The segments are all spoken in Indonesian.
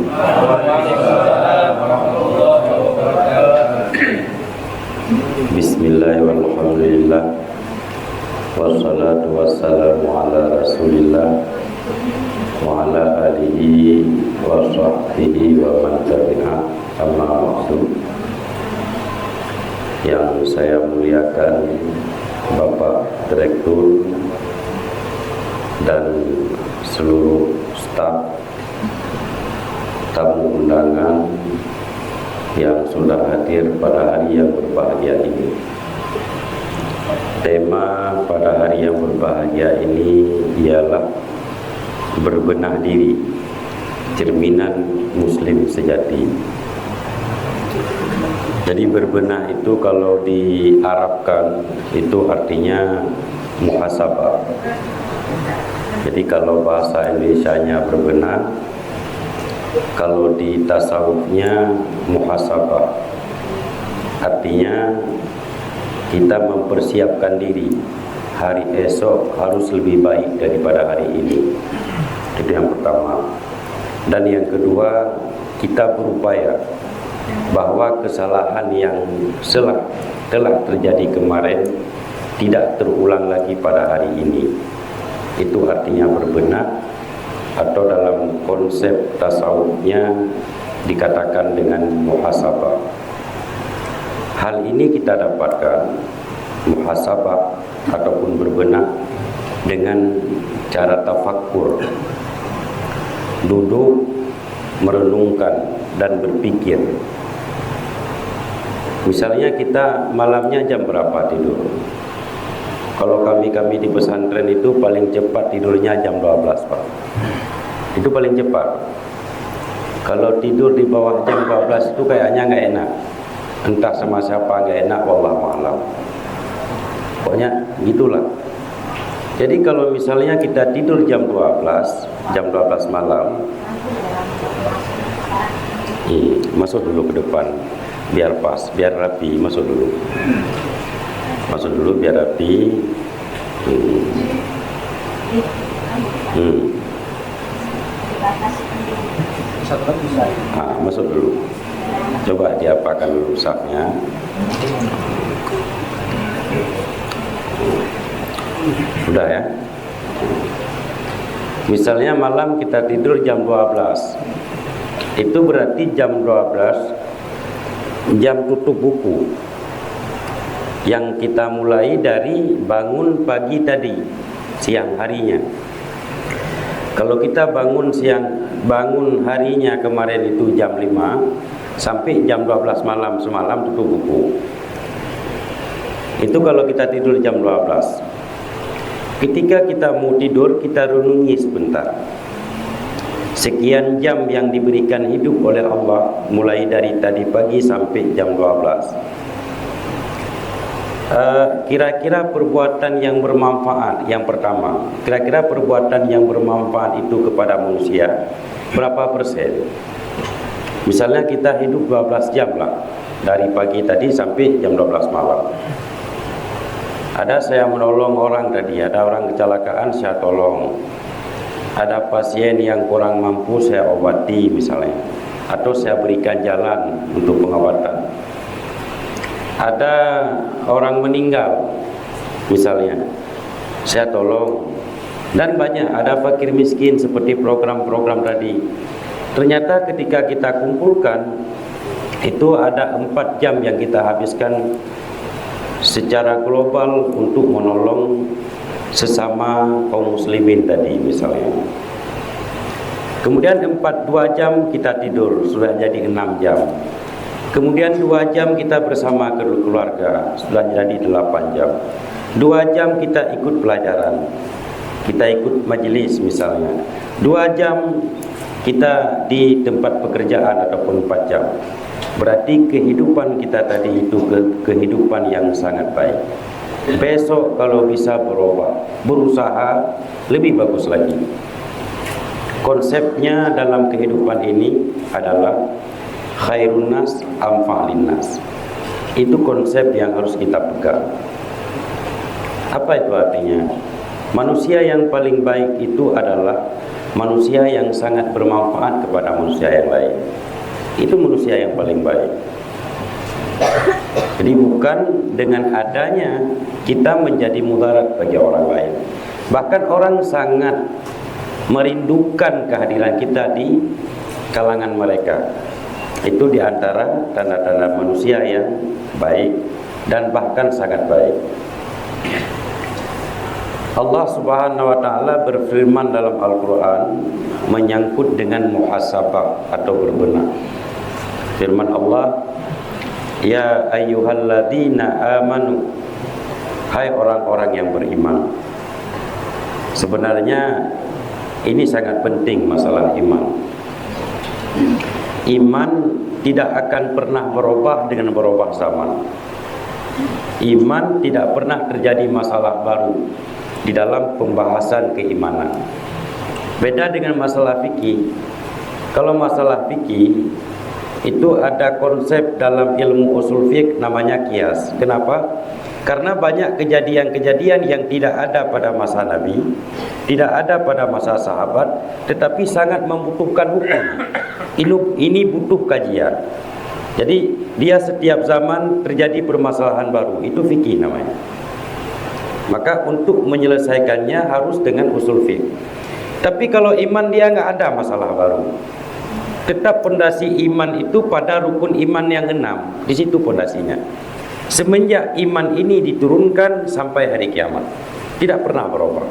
Waalaikumsalam warahmatullahi wabarakatuh. Bismillahirrahmanirrahim. Wassalatu wassalamu ala Rasulillah wa ala alihi wa sahbihi wa man tabi'ah, amma ba'du. Yang saya muliakan Bapak Direktur dan seluruh staf, tamu undangan yang sudah hadir pada hari yang berbahagia ini. Tema pada hari yang berbahagia ini ialah berbenah diri, cerminan muslim sejati. Jadi berbenah itu kalau diarabkan itu artinya muhasabah. Jadi kalau bahasa Indonesianya berbenah, kalau di tasawufnya muhasabah, artinya kita mempersiapkan diri hari esok harus lebih baik daripada hari ini. Itu yang pertama. Dan yang kedua, kita berupaya bahwa kesalahan yang telah terjadi kemarin tidak terulang lagi pada hari ini. Itu artinya berbenah, atau dalam konsep tasawufnya dikatakan dengan muhasabah. Hal ini kita dapatkan muhasabah ataupun berbenah dengan cara tafakkur, duduk, merenungkan dan berpikir. Misalnya kita malamnya jam berapa tidur? Kalau kami di pesantren itu paling cepat tidurnya jam 12, Pak. Itu paling cepat. Kalau tidur di bawah jam 12 itu kayaknya nggak enak. Entah sama siapa nggak enak, wallahu a'lam. Pokoknya gitulah. Jadi kalau misalnya kita tidur jam 12 malam, masuk dulu ke depan, biar pas, biar rapi, masuk dulu biar rapi. Masuk dulu. Coba diapakan dulu rusaknya. Sudah ya. Misalnya malam kita tidur jam 12. Itu berarti jam 12 jam tutup buku. Yang kita mulai dari bangun pagi tadi, siang harinya. Kalau kita bangun harinya kemarin itu jam 5 sampai jam 12 malam semalam tutup buku. Itu kalau kita tidur jam 12. Ketika kita mau tidur, kita renungi sebentar. Sekian jam yang diberikan hidup oleh Allah, mulai dari tadi pagi sampai jam 12. Kira-kira perbuatan yang bermanfaat, yang pertama, kira-kira perbuatan yang bermanfaat itu kepada manusia berapa persen? Misalnya kita hidup 12 jam lah, dari pagi tadi sampai jam 12 malam. Ada saya menolong orang tadi, ada orang kecelakaan saya tolong, ada pasien yang kurang mampu saya obati misalnya, atau saya berikan jalan untuk pengobatan. Ada orang meninggal misalnya, saya tolong. Dan banyak, ada fakir miskin seperti program-program tadi. Ternyata ketika kita kumpulkan, itu ada 4 jam yang kita habiskan secara global untuk menolong sesama kaum muslimin tadi misalnya. Kemudian 2 jam kita tidur, sudah jadi 6 jam. Kemudian 2 jam kita bersama keluarga, sudah jadi 8 jam. 2 jam kita ikut pelajaran, kita ikut majelis misalnya. 2 jam kita di tempat pekerjaan ataupun 4 jam. Berarti kehidupan kita tadi itu kehidupan yang sangat baik. Besok kalau bisa berubah, berusaha lebih bagus lagi. Konsepnya dalam kehidupan ini adalah khairun nas amfa'lin nas. Itu konsep yang harus kita pegang. Apa itu artinya? Manusia yang paling baik itu adalah manusia yang sangat bermanfaat kepada manusia yang lain. Itu manusia yang paling baik. Jadi bukan dengan adanya kita menjadi mudarat bagi orang lain. Bahkan orang sangat merindukan kehadiran kita di kalangan mereka. Itu diantara tanda-tanda manusia yang baik dan bahkan sangat baik. Allah Subhanahu wa taala berfirman dalam Al-Qur'an menyangkut dengan muhasabah atau berbenah. Firman Allah, ya ayyuhalladzina amanu, hai orang-orang yang beriman. Sebenarnya ini sangat penting masalah iman. Iman tidak akan pernah berubah dengan berubah zaman. Iman tidak pernah terjadi masalah baru di dalam pembahasan keimanan. Beda dengan masalah fikih. Kalau masalah fikih itu ada konsep dalam ilmu usul fiqh namanya qiyas. Kenapa? Karena banyak kejadian-kejadian yang tidak ada pada masa Nabi, tidak ada pada masa sahabat, tetapi sangat membutuhkan hukum. Ini butuh kajian. Jadi dia setiap zaman terjadi permasalahan baru. Itu fikih namanya. Maka untuk menyelesaikannya harus dengan usul fiqh. Tapi kalau iman dia nggak ada masalah baru. Tetap pondasi iman itu pada rukun iman yang 6. Di situ pondasinya. Semenjak iman ini diturunkan sampai hari kiamat, tidak pernah berubah.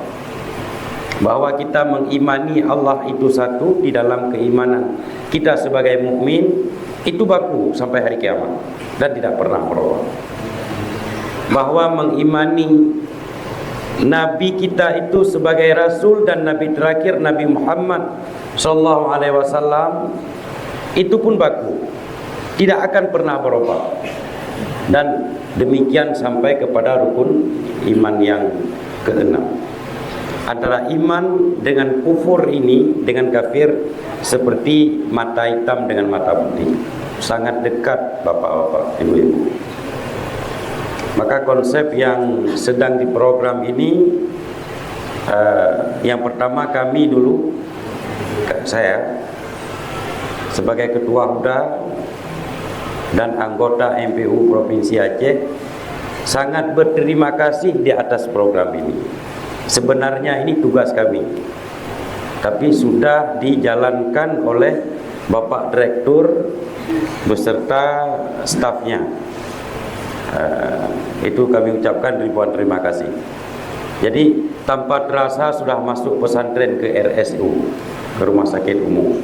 Bahwa kita mengimani Allah itu satu di dalam keimanan kita sebagai mukmin itu baku sampai hari kiamat dan tidak pernah berubah. Bahwa mengimani Nabi kita itu sebagai Rasul dan Nabi terakhir Nabi Muhammad Sallallahu Alaihi Wasallam itu pun baku, tidak akan pernah berubah. Dan demikian sampai kepada rukun iman yang ke-6. Antara iman dengan kufur ini, dengan kafir, seperti mata hitam dengan mata putih. Sangat dekat bapak-bapak, ibu-ibu. Maka konsep yang sedang diprogram ini, yang pertama kami dulu, saya sebagai ketua HUDA dan anggota MPU Provinsi Aceh sangat berterima kasih di atas program ini. Sebenarnya ini tugas kami, tapi sudah dijalankan oleh Bapak Direktur beserta stafnya. Itu kami ucapkan ribuan terima kasih. Jadi tanpa terasa sudah masuk pesantren ke RSU, ke Rumah Sakit Umum.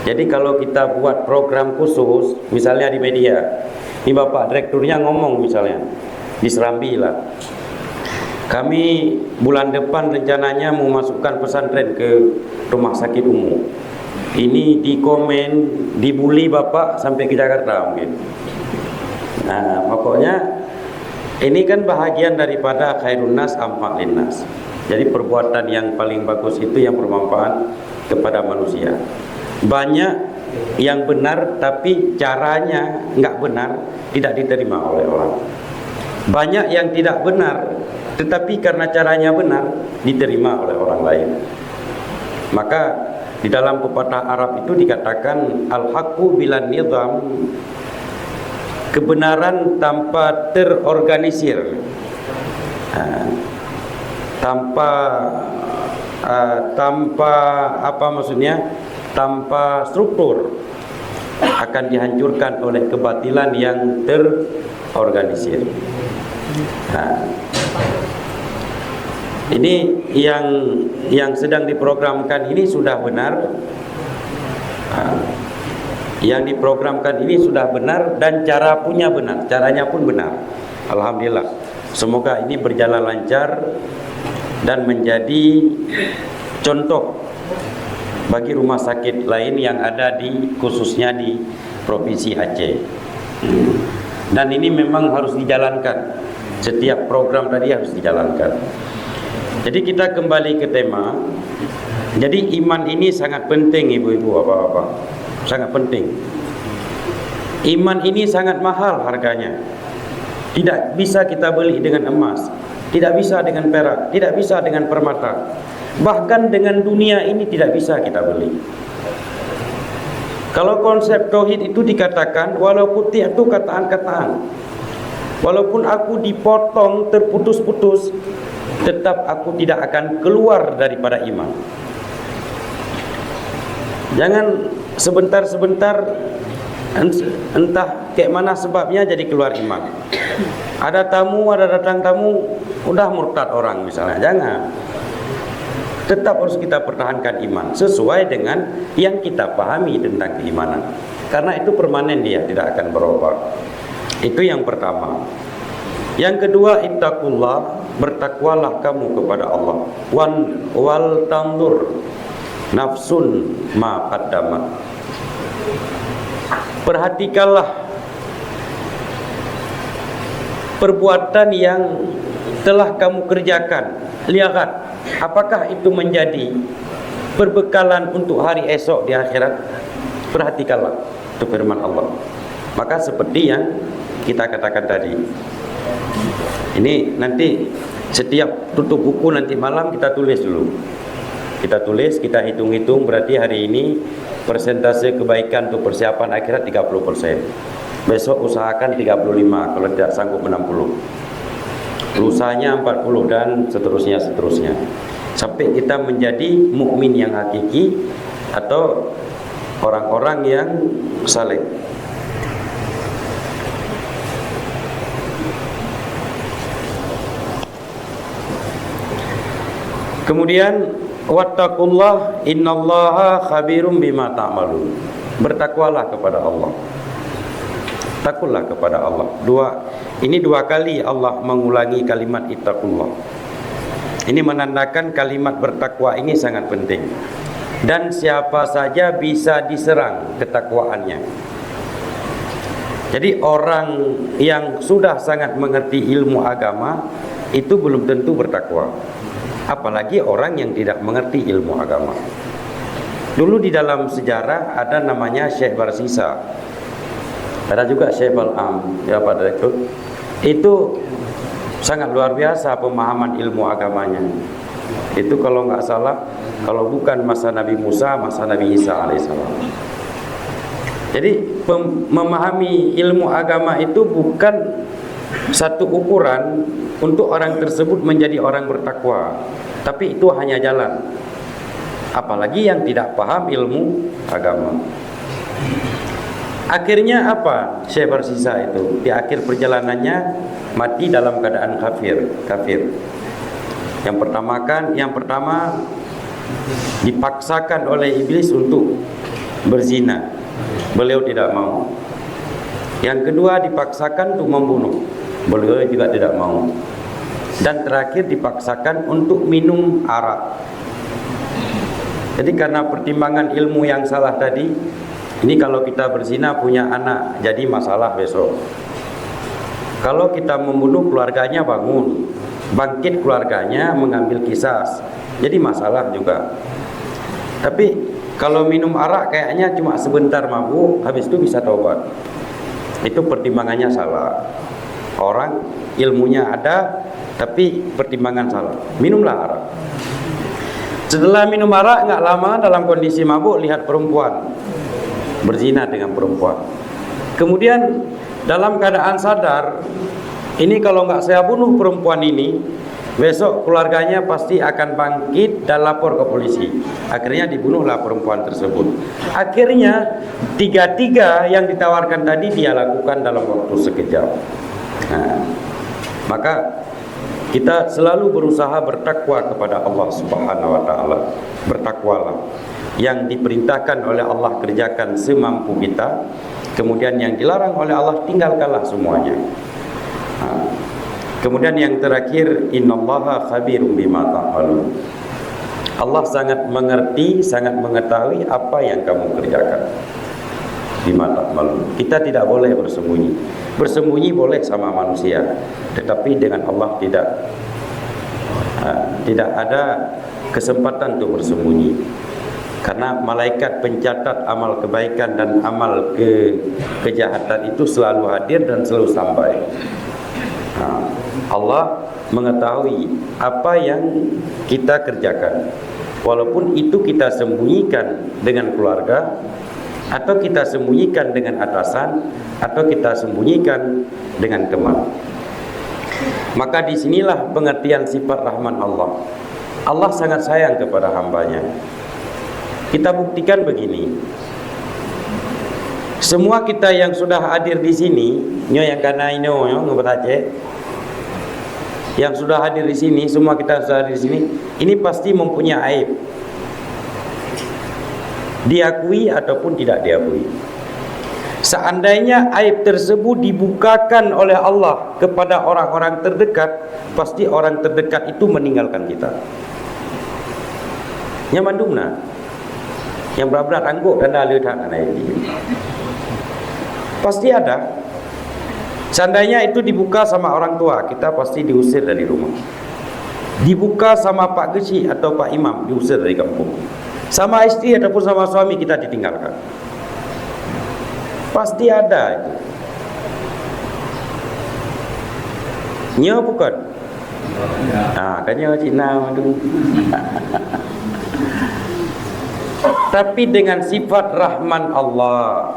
Jadi kalau kita buat program khusus, misalnya di media, ini Bapak Direkturnya ngomong misalnya, di Serambi lah, kami bulan depan rencananya mau masukkan pesantren ke Rumah Sakit Umum. Ini di komen, dibully Bapak sampai ke Jakarta mungkin. Nah, pokoknya ini kan bahagian daripada khairun nas amfa linnas. Jadi perbuatan yang paling bagus itu yang bermanfaat kepada manusia. Banyak yang benar tapi caranya nggak benar, tidak diterima oleh orang. Banyak yang tidak benar tetapi karena caranya benar diterima oleh orang lain. Maka di dalam pepatah Arab itu dikatakan al-haqqu bilan nizam, kebenaran tanpa terorganisir, tanpa apa maksudnya, tanpa struktur, akan dihancurkan oleh kebatilan yang terorganisir. Ini yang sedang diprogramkan ini sudah benar. Yang diprogramkan ini sudah benar dan cara punya benar, caranya pun benar. Alhamdulillah. Semoga ini berjalan lancar dan menjadi contoh bagi rumah sakit lain yang ada di khususnya di Provinsi Aceh. Dan ini memang harus dijalankan. Setiap program tadi harus dijalankan. Jadi kita kembali ke tema. Jadi iman ini sangat penting, ibu-ibu, bapak-bapak. Sangat penting. Iman ini sangat mahal harganya. Tidak bisa kita beli dengan emas, tidak bisa dengan perak, tidak bisa dengan permata. Bahkan dengan dunia ini tidak bisa kita beli. Kalau konsep tauhid itu dikatakan, walaupun itu kataan-kataan, walaupun aku dipotong terputus-putus, tetap aku tidak akan keluar daripada iman. Jangan sebentar-sebentar entah kayak mana sebabnya jadi keluar iman. Ada datang tamu, udah murtad orang misalnya. Jangan. Tetap harus kita pertahankan iman sesuai dengan yang kita pahami tentang keimanan. Karena itu permanen, dia tidak akan berubah. Itu yang pertama. Yang kedua, ittaqullah, bertakwalah kamu kepada Allah. Wal tandur nafsun ma qaddamat. Perhatikanlah perbuatan yang telah kamu kerjakan. Lihat, apakah itu menjadi perbekalan untuk hari esok di akhirat? Perhatikanlah, itu firman Allah. Maka seperti yang kita katakan tadi, ini nanti setiap tutup buku nanti malam kita tulis dulu. Kita tulis, kita hitung-hitung, berarti hari ini persentase kebaikan untuk persiapan akhirat 30%. Besok usahakan 35, kalau tidak sanggup 60. Lusanya 40 dan seterusnya. Sampai kita menjadi mukmin yang hakiki atau orang-orang yang saleh. Kemudian wattaqullah innallaha khabirum bima ta'malun. Bertakwalah kepada Allah. Takutlah kepada Allah. Ini dua kali Allah mengulangi kalimat ittaqullah. Ini menandakan kalimat bertakwa ini sangat penting. Dan siapa saja bisa diserang ketakwaannya. Jadi orang yang sudah sangat mengerti ilmu agama itu belum tentu bertakwa. Apalagi orang yang tidak mengerti ilmu agama. Dulu di dalam sejarah ada namanya Syekh Barsisa. Ada juga Syekh Bal'am, ya Pak Direktur. Itu sangat luar biasa pemahaman ilmu agamanya. Itu kalau nggak salah, kalau bukan masa Nabi Musa, masa Nabi Isa alaihissalam. Jadi memahami ilmu agama itu bukan satu ukuran untuk orang tersebut menjadi orang bertakwa, tapi itu hanya jalan. Apalagi yang tidak paham ilmu agama. Akhirnya apa Syekh Barsisa itu? Di akhir perjalanannya mati dalam keadaan kafir. Yang pertama dipaksakan oleh iblis untuk berzina. Beliau tidak mau. Yang kedua dipaksakan untuk membunuh. Beliau juga tidak mau. Dan terakhir dipaksakan untuk minum arak. Jadi karena pertimbangan ilmu yang salah tadi, ini kalau kita berzina punya anak jadi masalah besok. Kalau kita membunuh keluarganya bangkit keluarganya mengambil kisas, jadi masalah juga. Tapi kalau minum arak kayaknya cuma sebentar mabuk, habis itu bisa taubat. Itu pertimbangannya salah. Orang ilmunya ada, tapi pertimbangan salah. Minumlah arak. Setelah minum arak nggak lama dalam kondisi mabuk lihat perempuan berzina dengan perempuan. Kemudian dalam keadaan sadar, ini kalau nggak saya bunuh perempuan ini, besok keluarganya pasti akan bangkit dan lapor ke polisi. Akhirnya dibunuhlah perempuan tersebut. Akhirnya tiga yang ditawarkan tadi dia lakukan dalam waktu sekejap. Nah, maka kita selalu berusaha bertakwa kepada Allah Subhanahu wa taala. Bertakwalah. Yang diperintahkan oleh Allah kerjakan semampu kita. Kemudian yang dilarang oleh Allah tinggalkanlah semuanya. Kemudian yang terakhir, innallaha khabirum bima ta'malun. Allah sangat mengerti, sangat mengetahui apa yang kamu kerjakan. Bima ta'malun. Kita tidak boleh bersembunyi. Bersembunyi boleh sama manusia, tetapi dengan Allah tidak. Tidak ada kesempatan untuk bersembunyi. Karena malaikat pencatat amal kebaikan dan amal kejahatan itu selalu hadir dan selalu sampai. Allah mengetahui apa yang kita kerjakan, walaupun itu kita sembunyikan dengan keluarga, atau kita sembunyikan dengan atasan, atau kita sembunyikan dengan teman. Maka disinilah pengertian sifat rahman Allah. Allah sangat sayang kepada hambanya. Kita buktikan begini. Semua kita yang sudah hadir di sini, yang kana ino yang sudah hadir di sini, semua kita sudah hadir di sini, ini pasti mempunyai aib. Diakui ataupun tidak diakui. Seandainya aib tersebut dibukakan oleh Allah kepada orang-orang terdekat, pasti orang terdekat itu meninggalkan kita. Nyamandumna, yang berat-berat angguk dan aliran ini, pasti ada. Seandainya itu dibuka sama orang tua, kita pasti diusir dari rumah. Dibuka sama Pak Gesi atau Pak Imam, diusir dari kampung. Sama istri ataupun sama suami, kita ditinggalkan. Pasti ada itu. Nya bukan? Nah, kayaknya Cina aduh. Tapi dengan sifat rahman Allah,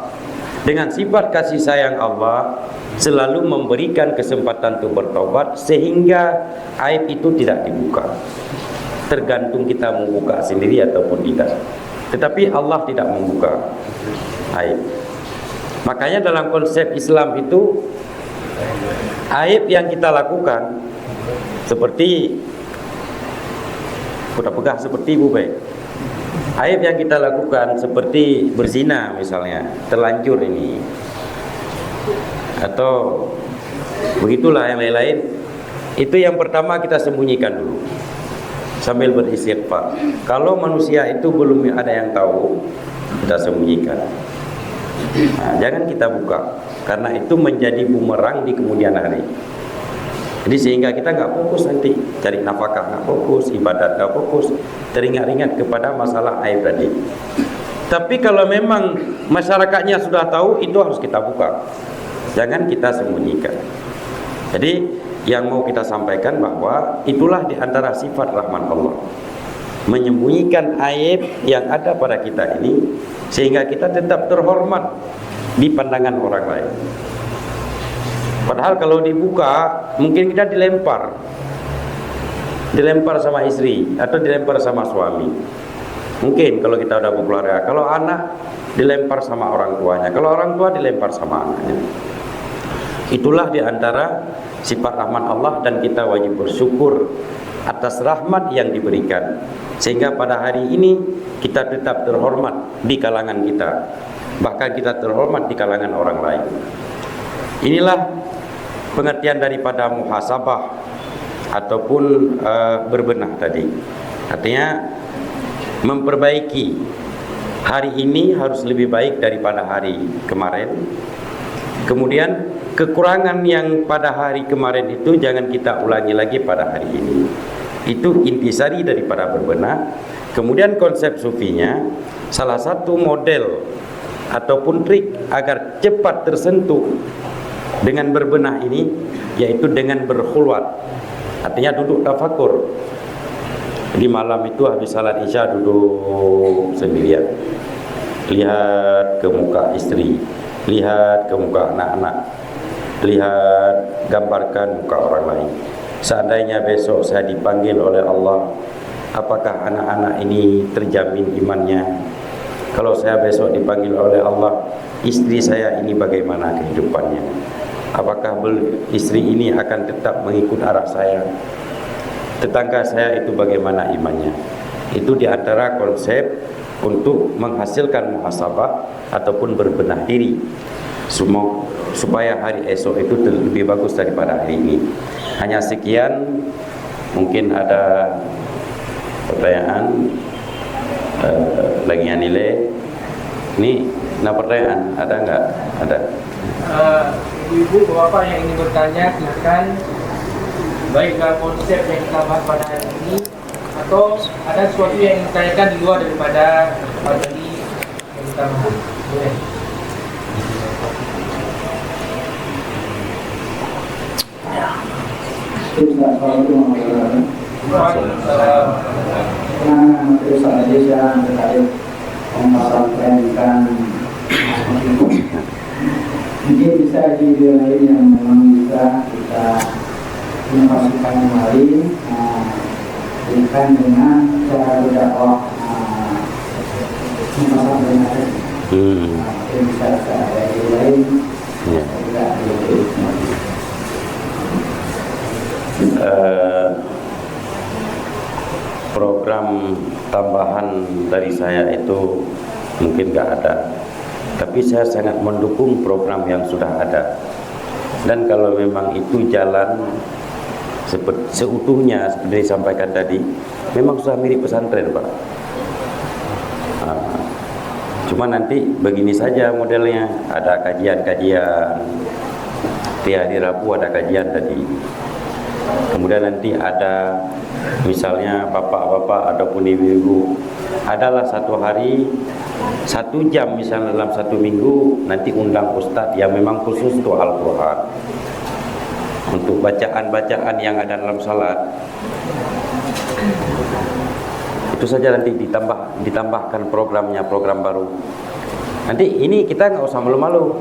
dengan sifat kasih sayang Allah, selalu memberikan kesempatan untuk bertobat sehingga aib itu tidak dibuka. Tergantung kita membuka sendiri ataupun tidak. Tetapi Allah tidak membuka aib. Makanya dalam konsep Islam itu, aib yang kita lakukan seperti kita pegang seperti Bu Baik. Aib yang kita lakukan seperti berzina misalnya, terlanjur ini, atau begitulah yang lain-lain, itu yang pertama kita sembunyikan dulu sambil beristighfar. Kalau manusia itu belum ada yang tahu, kita sembunyikan. Nah, jangan kita buka, karena itu menjadi bumerang di kemudian hari. Jadi sehingga kita nggak fokus nanti cari nafkah, nggak fokus ibadat, nggak fokus, teringat-ingat kepada masalah aib tadi. Tapi kalau memang masyarakatnya sudah tahu, itu harus kita buka. Jangan kita sembunyikan. Jadi yang mau kita sampaikan bahwa itulah di antara sifat rahman Allah, menyembunyikan aib yang ada pada kita ini sehingga kita tetap terhormat di pandangan orang lain. Padahal kalau dibuka mungkin kita dilempar sama istri atau dilempar sama suami. Mungkin kalau kita udah berkeluarga. Kalau anak dilempar sama orang tuanya, kalau orang tua dilempar sama anaknya. Itulah diantara sifat rahman Allah, dan kita wajib bersyukur atas rahmat yang diberikan sehingga pada hari ini kita tetap terhormat di kalangan kita, bahkan kita terhormat di kalangan orang lain. Inilah pengertian daripada muhasabah ataupun berbenah tadi. Artinya memperbaiki hari ini harus lebih baik daripada hari kemarin. Kemudian kekurangan yang pada hari kemarin itu jangan kita ulangi lagi pada hari ini. Itu intisari daripada berbenah. Kemudian konsep sufinya, salah satu model ataupun trik agar cepat tersentuh dengan berbenah ini, yaitu dengan berkhulwat. Artinya duduk tafakur. Di malam itu habis salat isya duduk sendirian, lihat ke muka istri, lihat ke muka anak-anak, lihat, gambarkan muka orang lain. Seandainya besok saya dipanggil oleh Allah, apakah anak-anak ini terjamin imannya? Kalau saya besok dipanggil oleh Allah, istri saya ini bagaimana kehidupannya? Apakah istri ini akan tetap mengikut arah saya? Tetangga saya itu bagaimana imannya? Itu diantara konsep untuk menghasilkan muhasabah ataupun berbenah diri, supaya hari esok itu lebih bagus daripada hari ini. Hanya sekian, mungkin ada pertanyaan lagi yang nilai. Ini pertanyaan ada enggak? Ada. Ibu bapak yang ingin bertanya silakan, baik dalam konsep yang kita bahas pada hari ini atau ada sesuatu yang ingin ditanyakan di luar daripada materi yang kita bahas. Boleh. Penanganan masalah desa terkait pemasaran pendidikan, mungkin bisa di wilayah lain yang memang bisa kita inovasikan kembali, berikan dengan cara berdakwah pemasaran pendidikan. Mungkin bisa ada di lain, tidak di program tambahan dari saya itu mungkin nggak ada, tapi saya sangat mendukung program yang sudah ada. Dan kalau memang itu jalan seutuhnya seperti disampaikan tadi, memang sudah mirip pesantren, Pak. Cuma nanti begini saja modelnya, ada kajian-kajian, di hari Rabu ada kajian tadi. Kemudian nanti ada misalnya bapak-bapak ataupun ibu-ibu, adalah satu hari 1 jam misalnya dalam 1 minggu, nanti undang ustadz yang memang khusus untuk Al-Quran, untuk bacaan-bacaan yang ada dalam salat. Itu saja, nanti ditambahkan programnya, program baru. Nanti ini kita nggak usah malu-malu.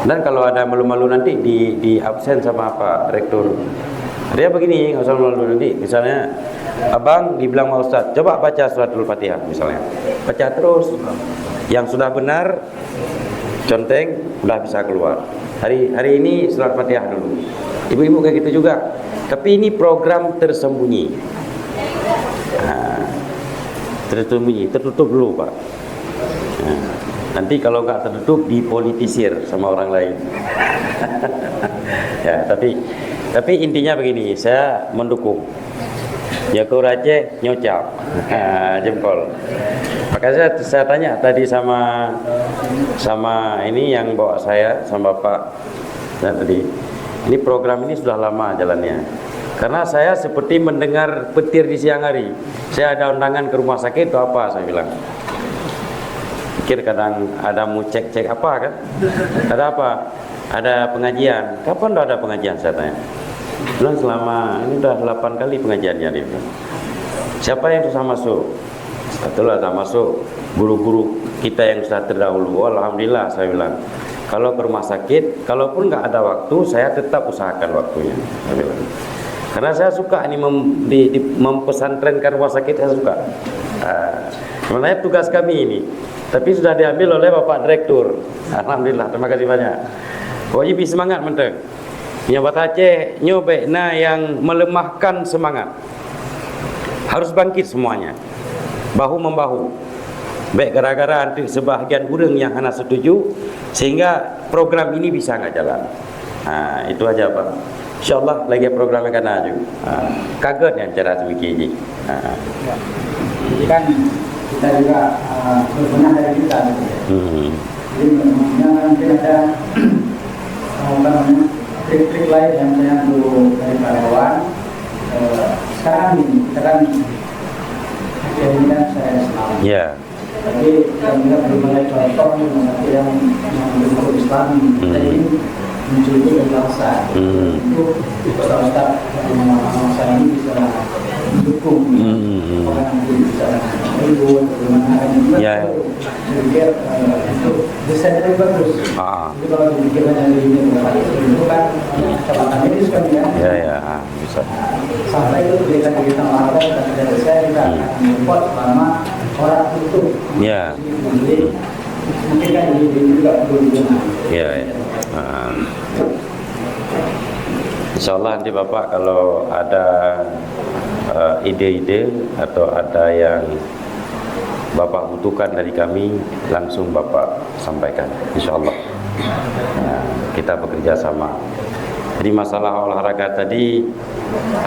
Dan kalau ada malu-malu nanti di absen sama Pak Rektor. Dia begini, nggak usah malu nanti. Misalnya abang dibilang sama Ustaz, coba baca suratul Fatihah misalnya. Baca terus. Yang sudah benar, conteng, udah bisa keluar. Hari ini surat Fatihah dulu. Ibu-ibu kayak gitu juga. Tapi ini program tersembunyi. Tersembunyi, tertutup dulu, Pak. Nanti kalau nggak tertutup dipolitisir sama orang lain. Ya, tapi intinya begini, saya mendukung. Jago Aceh nyocap, jempol. Makanya saya tanya tadi sama ini yang bawa saya sama Pak. Nah, tadi ini program ini sudah lama jalannya. Karena saya seperti mendengar petir di siang hari. Saya ada undangan ke rumah sakit itu apa, saya bilang. Pikir kadang ada mau cek apa kan? Ada apa? Ada pengajian. Kapan udah ada pengajian, saya tanya. Bilang selama ini udah 8 kali pengajiannya dia bilang. Siapa yang susah masuk? Betul ada masuk guru-guru kita yang sudah terdahulu. Alhamdulillah, saya bilang. Kalau ke rumah sakit, kalaupun nggak ada waktu, saya tetap usahakan waktunya, saya bilang. Karena saya suka ini mempesantrenkan rumah sakit, saya suka. Sebenarnya tugas kami ini, tapi sudah diambil oleh Bapak Direktur. Alhamdulillah, terima kasih banyak. Pokoknya lebih semangat menteng. Nyabat Aceh nyobe yang melemahkan semangat. Harus bangkit semuanya. Bahu membahu. Baik gara-gara nanti sebahagian urang yang hanya setuju sehingga program ini bisa nggak jalan. Itu aja, Pak. InsyaAllah lagi program yang akan maju. Kaget yang cara sedikit. Jadi kan kita juga berbenah dari kita. Jadi mungkin ada trik-trik lain yang saya untuk dari karyawan. Sekarang ini kita kan akhirnya saya selalu. Ya. Tapi kami belum ada contoh yang mendukung Islam. Jadi muncul itu dari bangsa. Itu Ustaz saya ini bisa mendukung. Orang bisa ribut, bagaimana Ya. Jadi untuk desain itu bagus. Jadi kalau dipikirkan dari ini itu kan catatan medis kan ya. Ya, bisa. Sampai itu berikan kita olahraga dan dari saya kita akan membuat selama orang itu. Ya. Jadi mungkin kan ini juga perlu digunakan. Ya. InsyaAllah nanti Bapak kalau ada ide-ide atau ada yang Bapak butuhkan dari kami, langsung Bapak sampaikan, InsyaAllah. Kita bekerja sama. Jadi masalah olahraga tadi,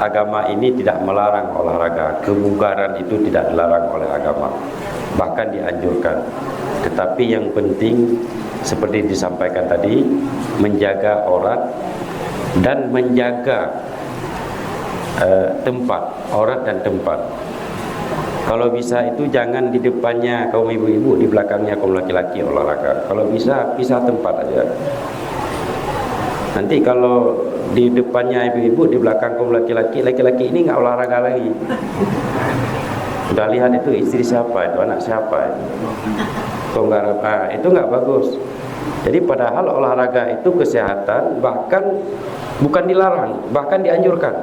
agama ini tidak melarang olahraga. Kebugaran itu tidak dilarang oleh agama, bahkan dianjurkan. Tetapi yang penting seperti disampaikan tadi, menjaga aurat dan menjaga tempat, aurat dan tempat. Kalau bisa itu jangan di depannya kaum ibu-ibu, di belakangnya kaum laki-laki olahraga. Kalau bisa, pisah tempat aja. Nanti kalau di depannya ibu-ibu, di belakang kaum laki-laki. Laki-laki ini nggak olahraga lagi. Udah lihat itu istri siapa, itu anak siapa. Kok nggak, itu nggak bagus. Jadi padahal olahraga itu kesehatan, bahkan bukan dilarang, bahkan dianjurkan.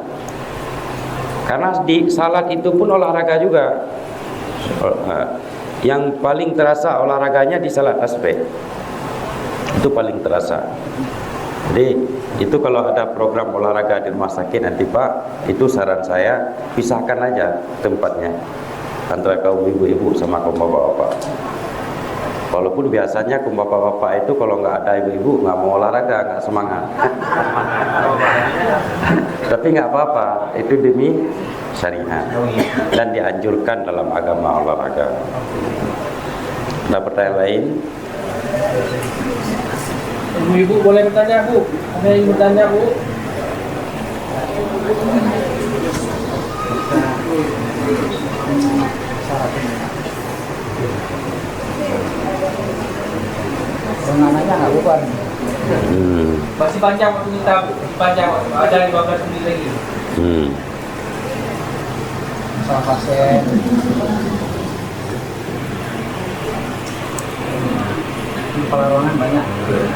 Karena di salat itu pun olahraga juga. Yang paling terasa olahraganya di salat tasbih. Itu paling terasa. Jadi itu kalau ada program olahraga di rumah sakit nanti Pak, itu saran saya pisahkan aja tempatnya antara kaum ibu-ibu sama kaum bapak-bapak. Walaupun biasanya kaum bapak-bapak itu kalau nggak ada ibu-ibu nggak mau olahraga, nggak semangat. Tapi nggak apa-apa, itu demi syariat dan dianjurkan dalam agama olahraga. Ada pertanyaan lain? Ibu boleh bertanya, Bu? Ada yang bertanya, Bu? Penangannya nggak bukan. Masih panjang waktu kita, Bu. Panjang waktu. Ada 15 menit lagi. Masalah pasien. Di kepala ruangan banyak.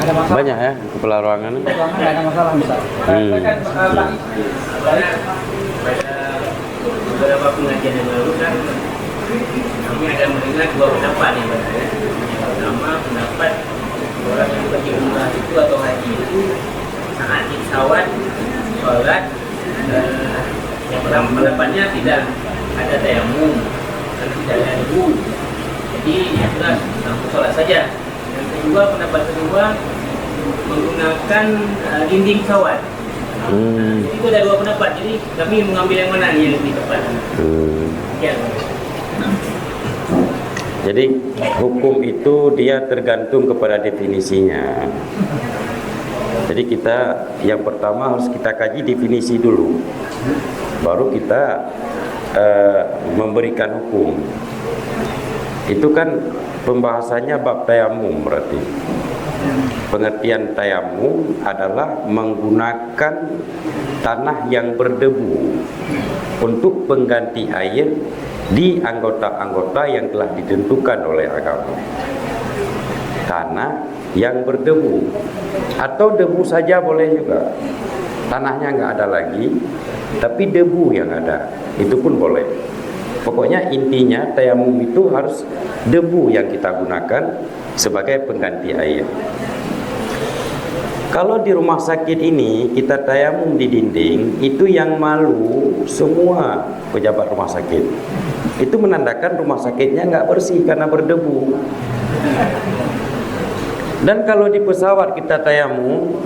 Ada masalah. Banyak ya kepala ruangan. Ruangan nggak ada masalah bisa. Katakan, baik. Pada beberapa pengajian yang lalu kan kami ada mendengar dua pendapat nih Pak. Yang pertama pendapat orang yang pergi umrah itu atau haji itu saat di pesawat sholat, yang pertama pendapatnya tidak ada tayamum dan tidak ada debu, jadi ya sudah langsung sholat saja. Yang kedua, pendapat kedua menggunakan dinding pesawat. Jadi itu ada dua pendapat, jadi kami mengambil yang mana nih yang lebih tepat. Ya. Jadi hukum itu dia tergantung kepada definisinya. Jadi kita yang pertama harus kita kaji definisi dulu, baru kita memberikan hukum. Itu kan pembahasannya bab tayamum berarti. Pengertian tayamum adalah menggunakan tanah yang berdebu untuk pengganti air di anggota-anggota yang telah ditentukan oleh agama. Tanah yang berdebu atau debu saja boleh juga. Tanahnya nggak ada lagi, tapi debu yang ada, itu pun boleh. Pokoknya intinya tayamum itu harus debu yang kita gunakan sebagai pengganti air. Kalau di rumah sakit ini kita tayamum di dinding, itu yang malu semua pejabat rumah sakit. Itu menandakan rumah sakitnya nggak bersih karena berdebu. Dan kalau di pesawat kita tayamum,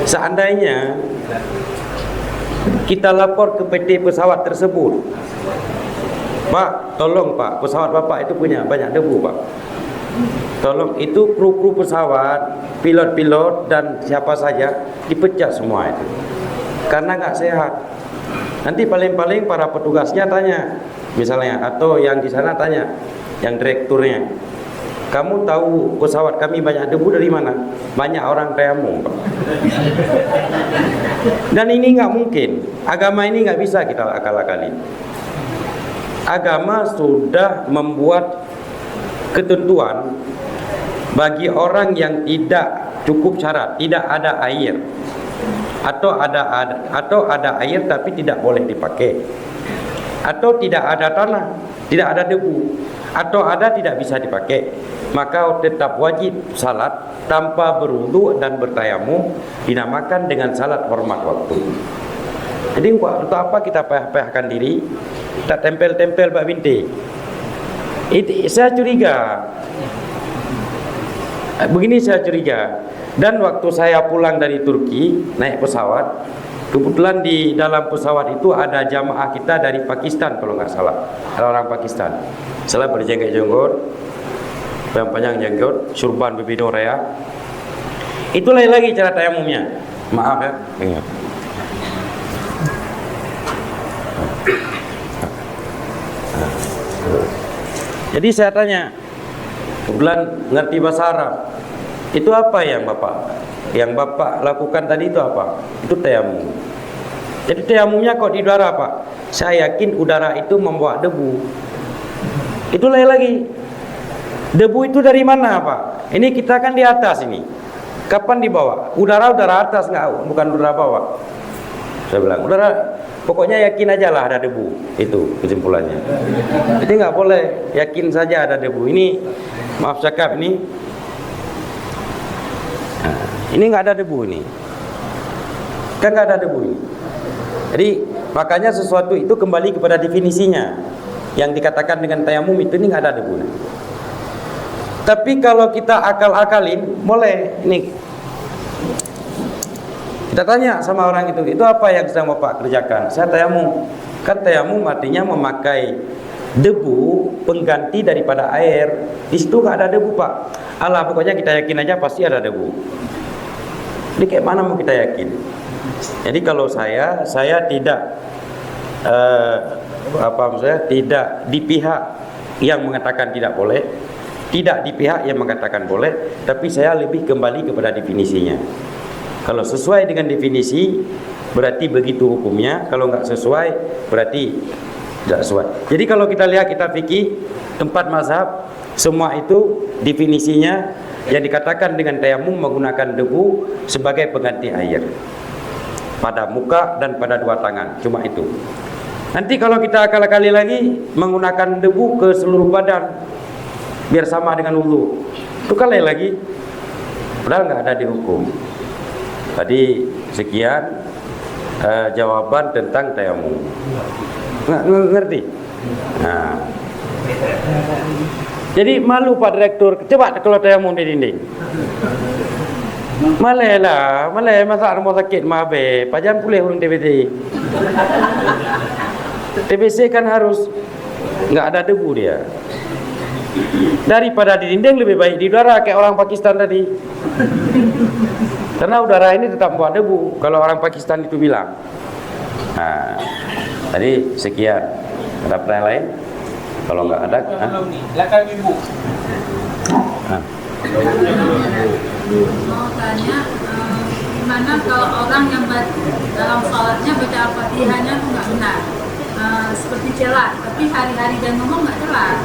seandainya kita lapor ke PT pesawat tersebut, Pak, tolong Pak, pesawat Bapak itu punya banyak debu Pak. Tolong, itu kru-kru pesawat, pilot-pilot dan siapa saja dipecat semua itu, karena nggak sehat. Nanti paling-paling para petugasnya tanya, misalnya, atau yang di sana tanya, yang direkturnya, kamu tahu pesawat kami banyak debu dari mana? Banyak orang tayamum Pak. Dan ini nggak mungkin, agama ini nggak bisa kita akal-akali. Agama sudah membuat ketentuan bagi orang yang tidak cukup syarat, tidak ada air, atau ada air tapi tidak boleh dipakai, atau tidak ada tanah, tidak ada debu, atau ada tidak bisa dipakai, maka tetap wajib salat tanpa berwudu dan bertayamum, dinamakan dengan salat hormat waktu. Jadi untuk apa kita payah-payahkan diri, kita tempel-tempel bak bintik? Saya curiga. Begini saya curiga. Dan waktu saya pulang dari Turki naik pesawat, kebetulan di dalam pesawat itu ada jamaah kita dari Pakistan kalau nggak salah, ada orang Pakistan. Salah berjenggot-jenggot, panjang jenggot, surban baby Dorea. Itu lain lagi cara tayamumnya. Maaf ya. Ingat. Jadi saya tanya, kebetulan ngerti bahasa Arab, Itu apa yang Bapak lakukan tadi itu apa? Itu tayamum. Jadi tayamumnya kok di udara, Pak? Saya yakin udara itu membawa debu. Itu lagi. Debu itu dari mana, Pak? Ini kita kan di atas ini. Kapan dibawa? Udara atas, bukan udara bawah. Saya bilang, udara, pokoknya yakin aja lah ada debu. Itu kesimpulannya. Jadi nggak boleh yakin saja ada debu. Ini, maaf cakap ini. Nah, ini nggak ada debu ini. Kan nggak ada debu ini. Jadi makanya sesuatu itu kembali kepada definisinya. Yang dikatakan dengan tayamum itu ini nggak ada debu. Tapi kalau kita akal-akalin, boleh. Ini kita tanya sama orang itu apa yang sedang Bapak kerjakan? Saya tayamum. Kan tayamum artinya memakai debu pengganti daripada air. Di situ nggak ada debu, Pak. Alah, pokoknya kita yakin aja pasti ada debu. Ini kayak mana mau kita yakin? Jadi kalau saya tidak tidak di pihak yang mengatakan tidak boleh, tidak di pihak yang mengatakan boleh, tapi saya lebih kembali kepada definisinya. Kalau sesuai dengan definisi, berarti begitu hukumnya. Kalau nggak sesuai, berarti tidak sesuai. Jadi kalau kita lihat, kita fikih 4 mazhab, semua itu definisinya yang dikatakan dengan tayamum menggunakan debu sebagai pengganti air pada muka dan pada 2 tangan. Cuma itu. Nanti kalau kita akal-akali lagi menggunakan debu ke seluruh badan biar sama dengan wudu, itu kan lain lagi. Padahal nggak ada di hukum. Tadi sekian jawaban tentang tayamum. Ngerti? Nah. Jadi malu Pak Direktur. Coba kalau tayamum di dinding. Malai masa rumah sakit mabe. Pajan pulih urung TBC. TBC kan harus nggak ada debu dia. Daripada di dinding lebih baik di udara kayak orang Pakistan tadi. Karena udara ini tetap membuat debu kalau orang Pakistan itu bilang. Nah, tadi sekian. Ada pertanyaan lain? Kalau nggak ada, belum nih. Silakan Ibu. Mau tanya, gimana kalau orang yang dalam sholatnya baca Al-Fatihahnya itu nggak benar, seperti celah, tapi hari-hari dan ngomong nggak celah.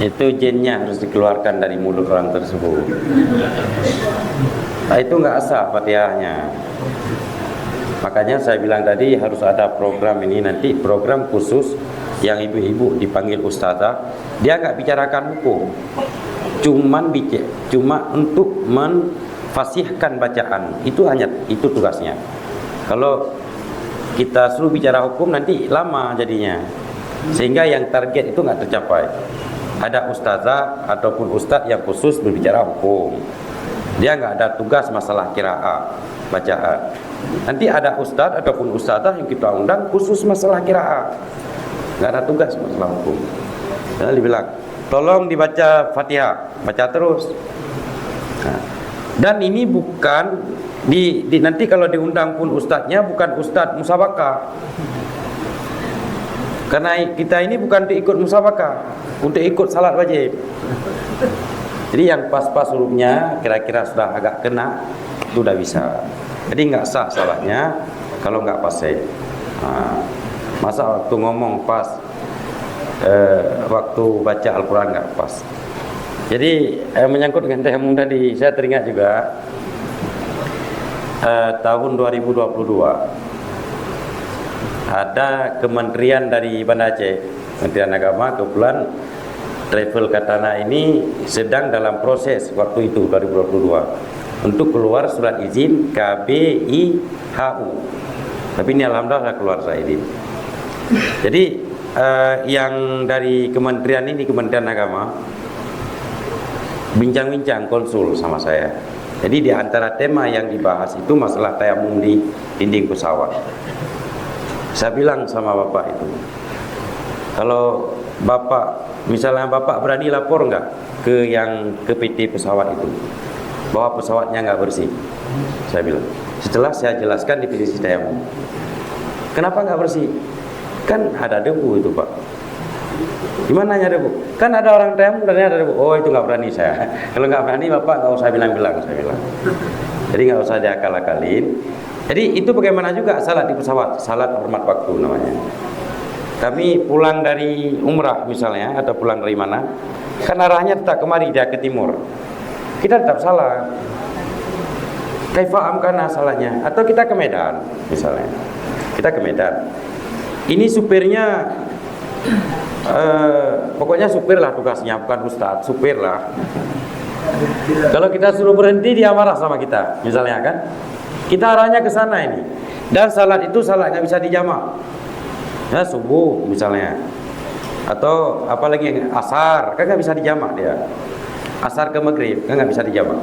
itu jinnya harus dikeluarkan dari mulut orang tersebut. Nah, itu nggak sah Fatihahnya. Makanya saya bilang tadi harus ada program ini nanti, program khusus yang ibu-ibu dipanggil ustazah. Dia nggak bicarakan hukum, cuma untuk menfasihkan bacaan. Itu hanya itu tugasnya. Kalau kita suruh bicara hukum nanti lama jadinya, sehingga yang target itu nggak tercapai. Ada ustazah ataupun ustadz yang khusus berbicara hukum. Dia nggak ada tugas masalah qiraah, bacaan. Nanti ada ustadz ataupun ustazah yang kita undang khusus masalah qiraah. Nggak ada tugas masalah hukum. Saya dibilang, tolong dibaca Fatihah, baca terus. Nah, dan ini bukan nanti kalau diundang pun ustadznya bukan ustadz musabakah. Karena kita ini bukan untuk ikut musabakah, untuk ikut salat wajib. Jadi yang pas-pas hurufnya kira-kira sudah agak kena, itu udah bisa. Jadi nggak sah salatnya kalau nggak pas. Masa waktu ngomong pas, waktu baca Al-Quran nggak pas. Jadi menyangkut dengan tayamum tadi, saya teringat juga tahun 2022 ada kementerian dari Banda Aceh, Kementerian Agama, kebetulan travel Katana ini sedang dalam proses waktu itu 2022 untuk keluar surat izin KBIHU. Tapi ini alhamdulillah keluar surat izin. Jadi yang dari kementerian ini, Kementerian Agama, bincang-bincang konsul sama saya. Jadi di antara tema yang dibahas itu masalah tayamum di dinding pesawat. Saya bilang sama bapak itu, kalau bapak, misalnya bapak berani lapor nggak ke PT pesawat itu bahwa pesawatnya nggak bersih? Saya bilang. Setelah saya jelaskan definisi tayamum, kenapa nggak bersih? Kan ada debu itu pak. Gimana nyari bu? Kan ada orang tayamum dan ada bu. Oh itu nggak berani saya. Kalau nggak berani bapak nggak usah bilang-bilang, saya bilang. Jadi nggak usah diakal-akalin. Jadi itu bagaimana juga salat di pesawat, salat hormat waktu namanya. Kami pulang dari umrah misalnya atau pulang dari mana, kan arahnya tetap kemari dia ke timur. Kita tetap salah. Kaifa amkana salahnya? Atau kita ke Medan misalnya. Kita ke Medan. Ini supirnya pokoknya supir lah tugasnya, bukan ustadz, supir lah. Kalau kita suruh berhenti dia marah sama kita, misalnya kan. Kita arahnya ke sana ini. Dan salat itu salat nggak bisa dijamak. Ya subuh misalnya. Atau apalagi asar, kan nggak bisa dijamak dia. Asar ke maghrib kan nggak bisa dijamak.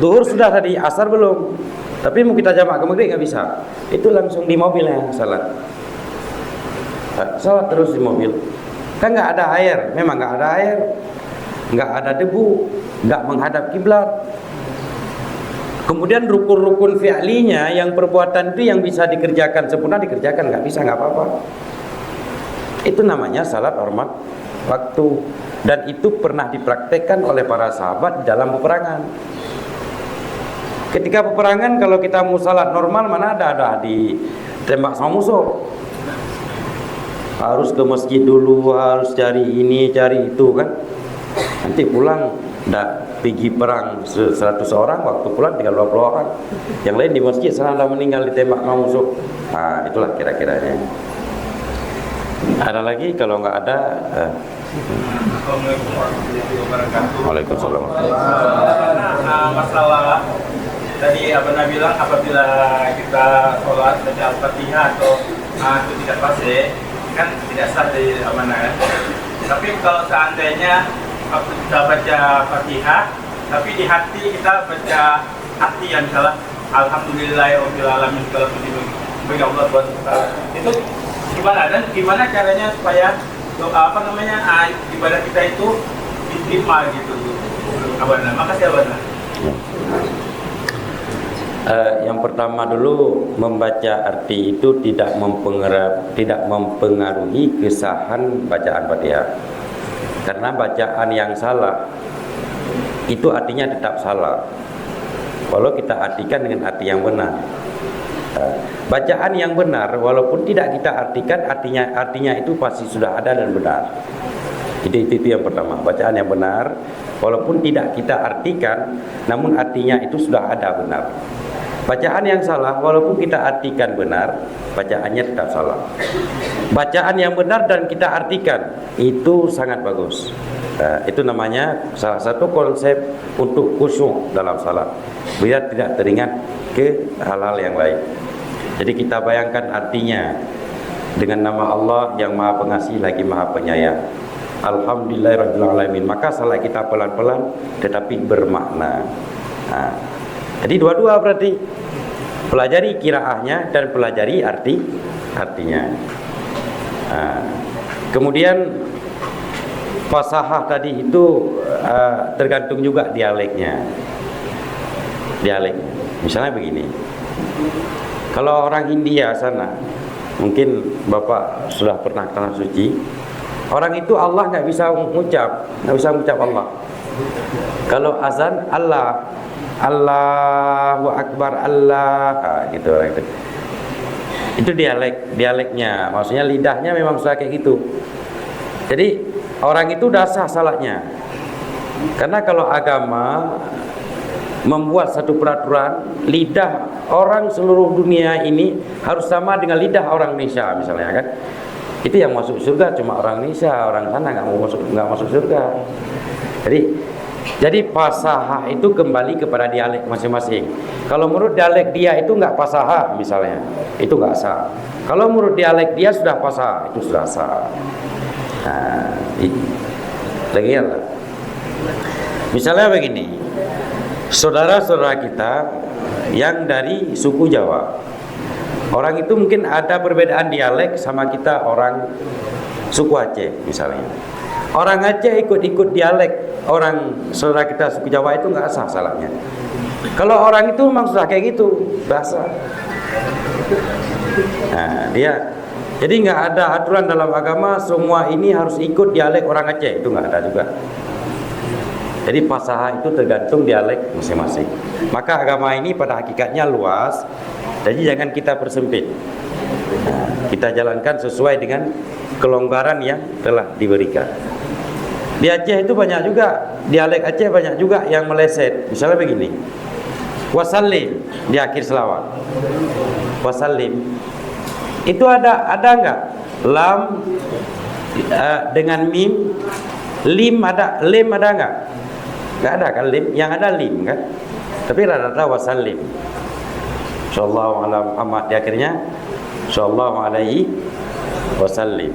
Zuhur sudah tadi, asar belum. Tapi mau kita jamak ke maghrib nggak bisa. Itu langsung di mobilnya salat. Salat terus di mobil. Kan nggak ada air, memang nggak ada air, nggak ada debu, nggak menghadap kiblat. Kemudian rukun-rukun fi'linya yang perbuatan itu yang bisa dikerjakan sempurna dikerjakan, nggak bisa nggak apa-apa. Itu namanya salat hormat waktu, dan itu pernah dipraktekkan oleh para sahabat dalam peperangan. Ketika peperangan kalau kita mau salat normal mana ada ditembak sama musuh. Harus ke masjid dulu, harus cari ini, cari itu kan. Nanti pulang dah pergi perang 100 orang, waktu pulang tinggal 20 orang. Yang lain di masjid sana dah meninggal ditembak sama musuh. Nah, itulah kira-kiranya. Ada lagi kalau nggak ada Assalamualaikum warahmatullahi wabarakatuh. Waalaikumsalam. Masalah tadi Abang bilang apabila kita sholat baca Al-Fatihah atau itu tidak fasih, kan tidak sah dari amanah. Tapi kalau seandainya waktu kita baca Fatihah, tapi di hati kita baca hati yang salah, Alhamdulillahirabbil alamin segala puji bagi Allah Subhanahu wa taala. Itu gimana, dan gimana caranya supaya ibadah kita itu diterima gitu, Abana? Makasih Abana. Yang pertama dulu, membaca arti itu tidak mempengaruhi kesahan bacaan Fatihah. Karena bacaan yang salah itu artinya tetap salah, walau kita artikan dengan arti yang benar. Bacaan yang benar walaupun tidak kita artikan, artinya itu pasti sudah ada dan benar. Itu yang pertama. Bacaan yang benar walaupun tidak kita artikan, namun artinya itu sudah ada benar. Bacaan yang salah walaupun kita artikan benar, bacaannya tetap salah. Bacaan yang benar dan kita artikan itu sangat bagus. Itu namanya salah satu konsep untuk khusyuk dalam salat, biar tidak teringat ke hal-hal yang lain. Jadi kita bayangkan artinya dengan nama Allah yang Maha Pengasih lagi Maha Penyayang. Alhamdulillahirabbil alamin. Maka salat kita pelan-pelan tetapi bermakna. Jadi dua-dua berarti pelajari qiraahnya dan pelajari artinya. Kemudian fasahah tadi itu tergantung juga dialeknya. Misalnya begini. Kalau orang India sana, mungkin Bapak sudah pernah ke tanah suci. Orang itu Allah nggak bisa mengucap Allah. Kalau azan Allah, Allahu Akbar Allah, gitu orang itu. Itu dialeknya, maksudnya lidahnya memang sudah kayak gitu. Jadi orang itu udah sah salatnya. Karena kalau agama membuat satu peraturan, lidah orang seluruh dunia ini harus sama dengan lidah orang Indonesia misalnya kan. Itu yang masuk surga cuma orang Indonesia, orang sana nggak masuk surga. Jadi fasahah itu kembali kepada dialek masing-masing. Kalau menurut dialek dia itu nggak fasahah misalnya, itu nggak sah. Kalau menurut dialek dia sudah fasahah, itu sudah sah. Lagi ya lah. Misalnya begini, saudara-saudara kita yang dari suku Jawa, orang itu mungkin ada perbedaan dialek sama kita orang suku Aceh misalnya. Orang Aceh ikut dialek orang saudara kita suku Jawa itu nggak sah salahnya. Kalau orang itu memang sudah kayak gitu bahasa. Dia Jadi nggak ada aturan dalam agama semua ini harus ikut dialek orang Aceh, itu nggak ada juga. Jadi pasaha itu tergantung dialek masing-masing. Maka agama ini pada hakikatnya luas, jadi jangan kita persempit. Nah, kita jalankan sesuai dengan kelonggaran yang telah diberikan. Di Aceh itu banyak juga, dialek Aceh banyak juga yang meleset. Misalnya begini, wasallim di akhir selawat, wasallim itu ada nggak lam dengan mim, lim ada, lem ada nggak? Nggak ada kan lim, yang ada lim kan. Tapi rata-rata wasallim. Sallallahu ala Muhammad di akhirnya, sallallahu alaihi wasallim.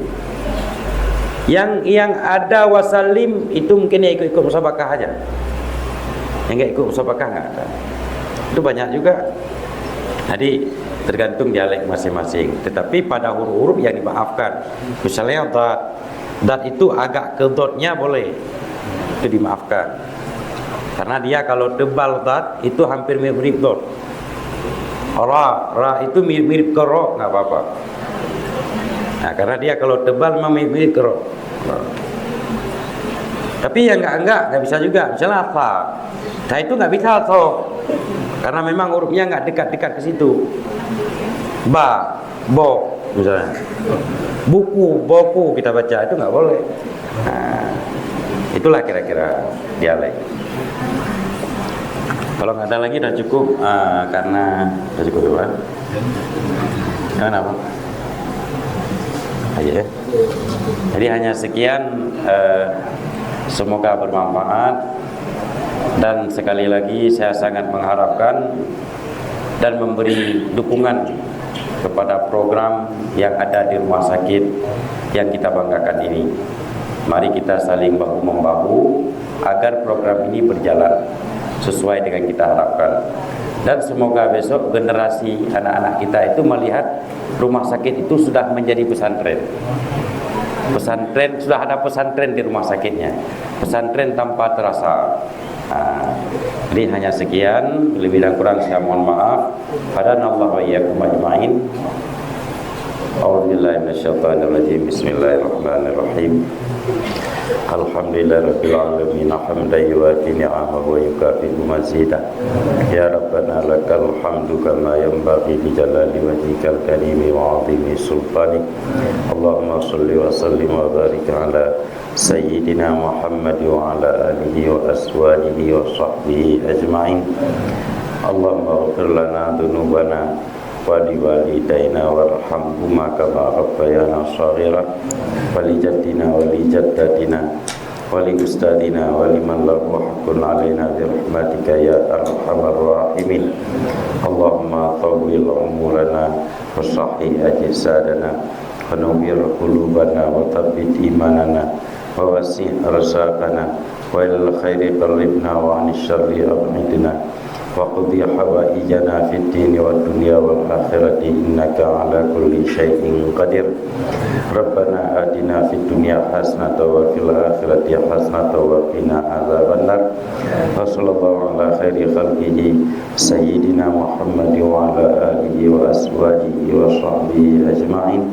Yang ada wasallim itu mungkin ya ikut musabakah aja. Yang nggak ikut musabakah nggak ada. Itu banyak juga. Jadi tergantung dialek masing-masing. Tetapi pada huruf-huruf yang dimaafkan, misalnya dat itu agak ke dotnya boleh, itu dimaafkan. Karena dia kalau tebal dat itu hampir mirip dot. Ra itu mirip ke ro, nggak apa-apa. Nah, karena dia kalau tebal memang mirip ke ro. Tapi yang nggak bisa juga. Misalnya apa? Nah itu nggak bisa toh. Karena memang hurufnya nggak dekat-dekat ke situ. Ba, bo, misalnya. Buku, boku kita baca itu nggak boleh. Nah, itulah kira-kira dialek. Kalau nggak ada lagi udah cukup, karena udah cukup ya. Kenapa? Aja ya. Jadi hanya sekian. Semoga bermanfaat. Dan sekali lagi saya sangat mengharapkan dan memberi dukungan kepada program yang ada di rumah sakit yang kita banggakan ini. Mari kita saling bahu-membahu agar program ini berjalan sesuai dengan kita harapkan. Dan semoga besok generasi anak-anak kita itu melihat rumah sakit itu sudah menjadi pesantren. Pesantren, sudah ada pesantren di rumah sakitnya. Pesantren tanpa terasa. Jadi hanya sekian, lebih dan kurang saya mohon maaf. Hadanallahu wa iyyakum ajmain. A'udzubillahi minasyaitonir rajim. Bismillahirrahmanirrahim. Alhamdulillahirabbil alamin hamdan yuwati ni'amahu wa yukafi'u mazidah. Ya rabbana lakal hamdu kama yanbaghi li jalali wajhikal karimi wa 'azimi sultanik. Allahumma shalli wa sallim wa barik ala Sayyidina Muhammad wa ala alihi wa aswajihi wa sahbihi ajma'in. Allahumma ighfir lana dhunubana wa liwalidayna warhamhuma kama rabbayana shaghira wa li jaddina wa li jaddatina wa li ustadina wa liman lahu haqqun alaina bi rahmatika ya arhamar rahimin. Allahumma tawwil umurana wa sahih ajsadana wa nawwir qulubana wa thabbit imanana wa wasi' arzaqana wa ilal khairi qarribna wa 'anil syarri ab'idna wa qudhi hawaijana fid dini wad dunya wal akhirati innaka 'ala kulli syai'in qadir. Rabbana atina fid dunya hasanatan wa fil akhirati hasanatan wa qina adzabannar. Wa sallallahu ala khairi khalqihi sayyidina Muhammad wa ala alihi wa aswajihi wa sahbihi ajma'in.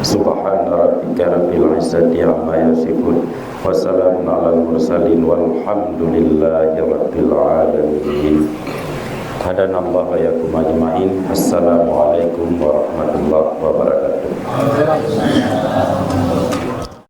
Subhana rabbika rabbil izzati amma yasifun wa salamun alal mursalin walhamdulillahi rabbil alamin. Hadanallahu wa iyyakum ajma'in. Assalamualaikum warahmatullahi wabarakatuh.